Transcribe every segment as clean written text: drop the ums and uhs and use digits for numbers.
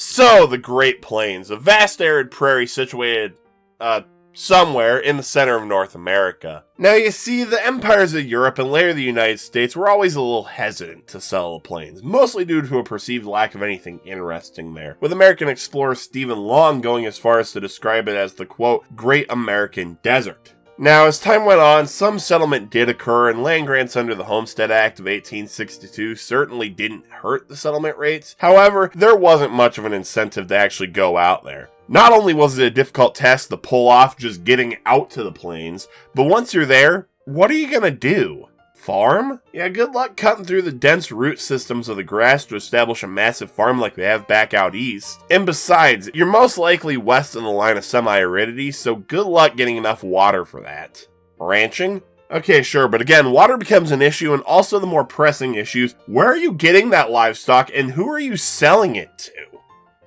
So, the Great Plains, a vast arid prairie situated, somewhere in the center of North America. Now you see, the empires of Europe and later the United States were always a little hesitant to settle the plains, mostly due to a perceived lack of anything interesting there, with American explorer Stephen Long going as far as to describe it as the, quote, Great American Desert. Now, as time went on, some settlement did occur, and land grants under the Homestead Act of 1862 certainly didn't hurt the settlement rates. However, there wasn't much of an incentive to actually go out there. Not only was it a difficult task to pull off just getting out to the plains, but once you're there, what are you gonna do? Farm? Yeah, good luck cutting through the dense root systems of the grass to establish a massive farm like they have back out east. And besides, you're most likely west of the line of semi-aridity, so good luck getting enough water for that. Ranching? Okay, sure, but again, water becomes an issue, and also the more pressing issues, where are you getting that livestock and who are you selling it to?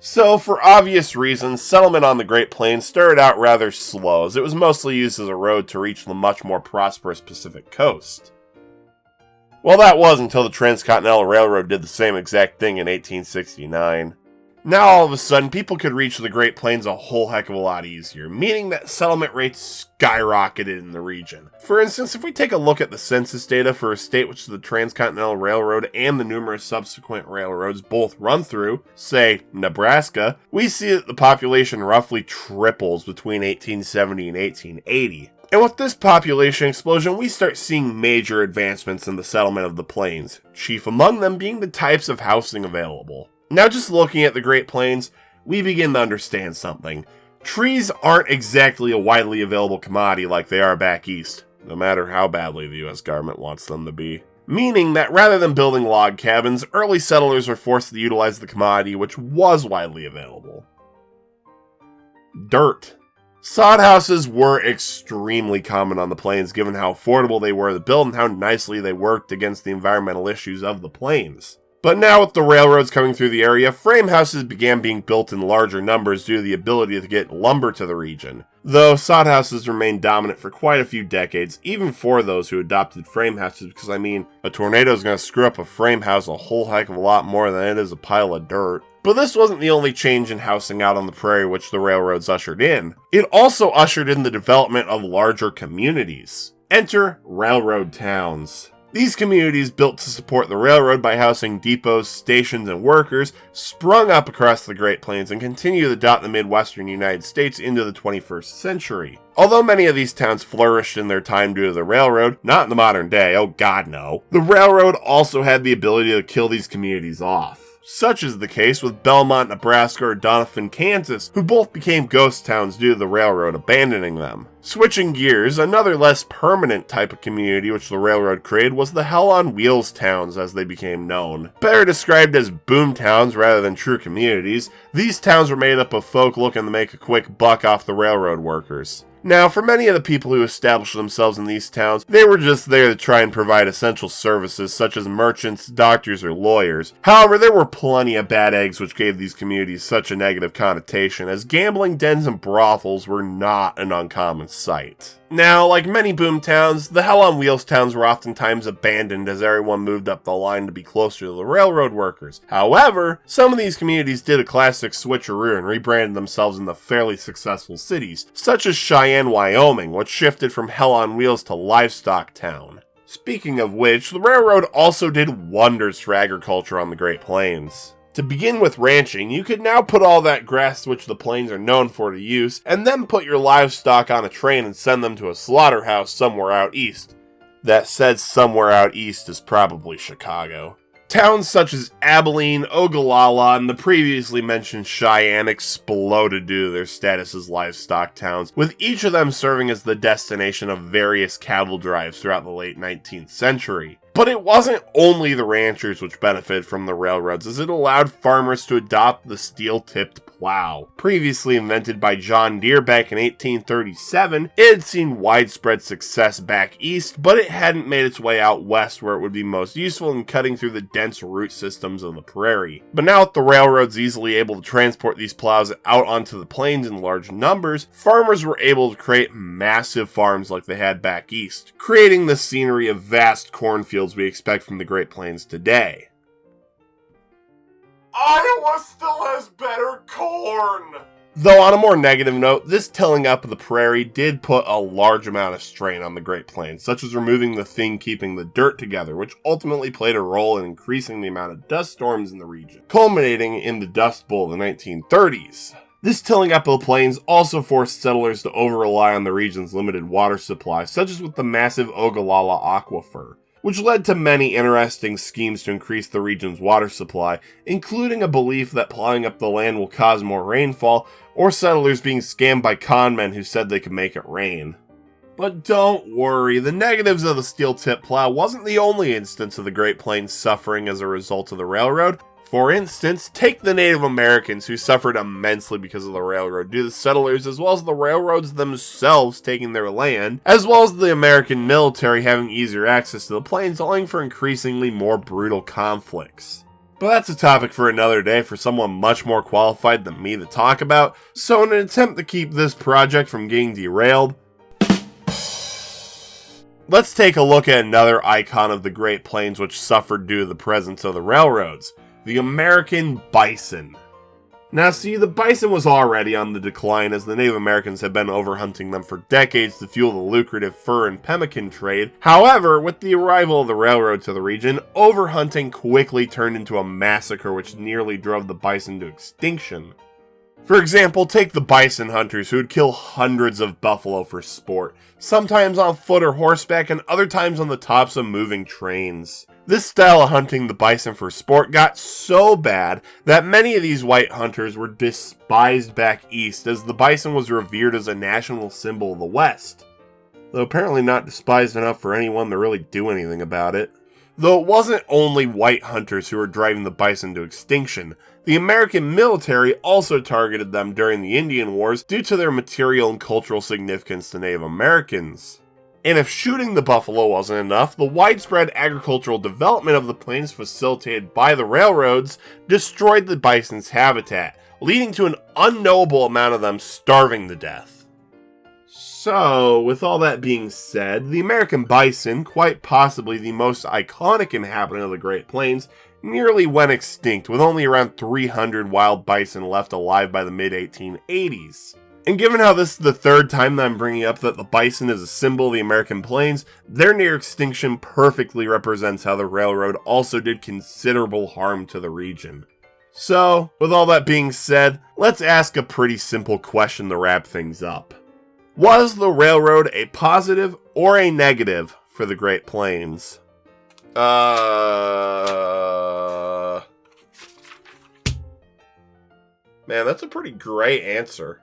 So, for obvious reasons, settlement on the Great Plains started out rather slow, as it was mostly used as a road to reach the much more prosperous Pacific coast. Well, that was until the Transcontinental Railroad did the same exact thing in 1869. Now, all of a sudden, people could reach the Great Plains a whole heck of a lot easier, meaning that settlement rates skyrocketed in the region. For instance, if we take a look at the census data for a state which the Transcontinental Railroad and the numerous subsequent railroads both run through, say, Nebraska, we see that the population roughly triples between 1870 and 1880. And with this population explosion, we start seeing major advancements in the settlement of the plains, chief among them being the types of housing available. Now, just looking at the Great Plains, we begin to understand something. Trees aren't exactly a widely available commodity like they are back east, no matter how badly the US government wants them to be. Meaning that rather than building log cabins, early settlers were forced to utilize the commodity which was widely available. Dirt. Sod houses were extremely common on the plains given how affordable they were to build and how nicely they worked against the environmental issues of the plains. But now with the railroads coming through the area, frame houses began being built in larger numbers due to the ability to get lumber to the region. Though sod houses remained dominant for quite a few decades, even for those who adopted frame houses, because I mean, a tornado is going to screw up a frame house a whole heck of a lot more than it is a pile of dirt. But this wasn't the only change in housing out on the prairie which the railroads ushered in. It also ushered in the development of larger communities. Enter railroad towns. These communities, built to support the railroad by housing depots, stations, and workers, sprung up across the Great Plains and continue to dot the Midwestern United States into the 21st century. Although many of these towns flourished in their time due to the railroad, not in the modern day, oh god no, the railroad also had the ability to kill these communities off. Such is the case with Belmont, Nebraska, or Doniphan, Kansas, who both became ghost towns due to the railroad abandoning them. Switching gears, another less permanent type of community which the railroad created was the Hell on Wheels towns, as they became known. Better described as boom towns rather than true communities, these towns were made up of folk looking to make a quick buck off the railroad workers. Now, for many of the people who established themselves in these towns, they were just there to try and provide essential services such as merchants, doctors, or lawyers. However, there were plenty of bad eggs which gave these communities such a negative connotation, as gambling dens and brothels were not an uncommon sight. Now, like many boom towns, the Hell on Wheels towns were oftentimes abandoned as everyone moved up the line to be closer to the railroad workers. However, some of these communities did a classic switcheroo and rebranded themselves into fairly successful cities, such as Cheyenne, Wyoming, which shifted from Hell on Wheels to Livestock Town. Speaking of which, the railroad also did wonders for agriculture on the Great Plains. To begin with ranching, you could now put all that grass which the plains are known for to use, and then put your livestock on a train and send them to a slaughterhouse somewhere out east. That said, somewhere out east is probably Chicago. Towns such as Abilene, Ogallala, and the previously mentioned Cheyenne exploded due to their status as livestock towns, with each of them serving as the destination of various cattle drives throughout the late 19th century. But it wasn't only the ranchers which benefited from the railroads, as it allowed farmers to adopt the steel-tipped plow. Previously invented by John Deere back in 1837, it had seen widespread success back east, but it hadn't made its way out west where it would be most useful in cutting through the dense root systems of the prairie. But now with the railroads easily able to transport these plows out onto the plains in large numbers, farmers were able to create massive farms like they had back east, creating the scenery of vast cornfields we expect from the Great Plains today. Iowa still has better corn! Though on a more negative note, this tilling up of the prairie did put a large amount of strain on the Great Plains, such as removing the thing keeping the dirt together, which ultimately played a role in increasing the amount of dust storms in the region, culminating in the Dust Bowl of the 1930s. This tilling up of the plains also forced settlers to over-rely on the region's limited water supply, such as with the massive Ogallala Aquifer, which led to many interesting schemes to increase the region's water supply, including a belief that plowing up the land will cause more rainfall, or settlers being scammed by conmen who said they could make it rain. But don't worry, the negatives of the steel-tip plow wasn't the only instance of the Great Plains suffering as a result of the railroad. For instance, take the Native Americans who suffered immensely because of the railroad due to the settlers as well as the railroads themselves taking their land, as well as the American military having easier access to the plains, allowing for increasingly more brutal conflicts. But that's a topic for another day for someone much more qualified than me to talk about, so in an attempt to keep this project from getting derailed, let's take a look at another icon of the Great Plains which suffered due to the presence of the railroads. The American bison. Now see, the bison was already on the decline as the Native Americans had been overhunting them for decades to fuel the lucrative fur and pemmican trade. However, with the arrival of the railroad to the region, overhunting quickly turned into a massacre which nearly drove the bison to extinction. For example, take the bison hunters who would kill hundreds of buffalo for sport, sometimes on foot or horseback and other times on the tops of moving trains. This style of hunting the bison for sport got so bad that many of these white hunters were despised back east as the bison was revered as a national symbol of the West, though apparently not despised enough for anyone to really do anything about it. Though it wasn't only white hunters who were driving the bison to extinction, the American military also targeted them during the Indian Wars due to their material and cultural significance to Native Americans. And if shooting the buffalo wasn't enough, the widespread agricultural development of the plains facilitated by the railroads destroyed the bison's habitat, leading to an unknowable amount of them starving to death. So, with all that being said, the American bison, quite possibly the most iconic inhabitant of the Great Plains, nearly went extinct, with only around 300 wild bison left alive by the mid-1880s. And given how this is the third time that I'm bringing up that the bison is a symbol of the American plains, their near extinction perfectly represents how the railroad also did considerable harm to the region. So, with all that being said, let's ask a pretty simple question to wrap things up. Was the railroad a positive or a negative for the Great Plains? Man, that's a pretty great answer.